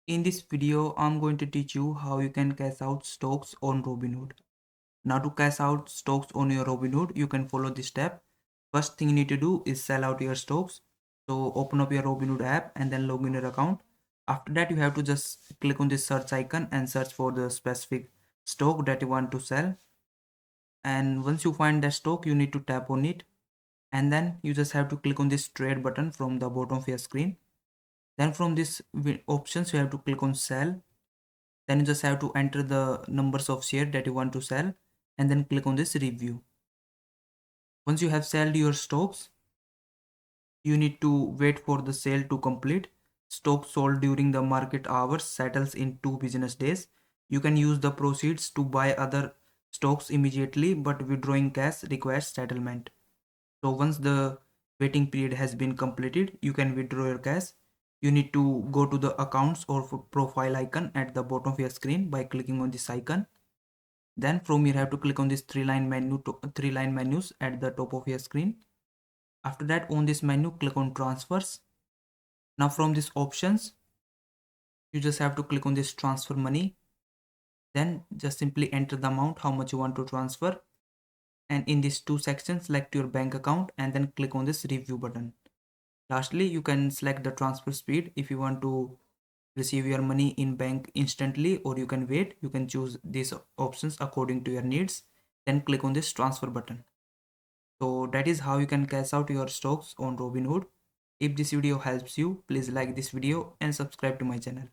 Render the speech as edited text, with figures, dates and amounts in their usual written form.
In this video, I'm going to teach you how you can cash out stocks on Robinhood. Now to cash out stocks on your Robinhood, you can follow this step. First thing you need to do is sell out your stocks. So open up your Robinhood app and then log in your account. After that, you have to just click on this search icon and search for the specific stock that you want to sell. And once you find that stock, you need to tap on it. And then you just have to click on this trade button from the bottom of your screen. Then from this options, you have to click on sell. Then you just have to enter the numbers of share that you want to sell and then click on this review. Once you have sold your stocks, you need to wait for the sale to complete. Stock sold during the market hours settles in 2 business days. You can use the proceeds to buy other stocks immediately, but withdrawing cash requires settlement. So once the waiting period has been completed, you can withdraw your cash. You need to go to the accounts or profile icon at the bottom of your screen by clicking on this icon. Then from here, you have to click on this three line menus at the top of your screen. After that, on this menu, click on transfers. Now from these options, you just have to click on this transfer money. Then just simply enter the amount, how much you want to transfer. And in these two sections, select your bank account and then click on this review button. Lastly, you can select the transfer speed if you want to receive your money in bank instantly, or you can wait. You can choose these options according to your needs. Then click on this transfer button. So that is how you can cash out your stocks on Robinhood. If this video helps you, please like this video and subscribe to my channel.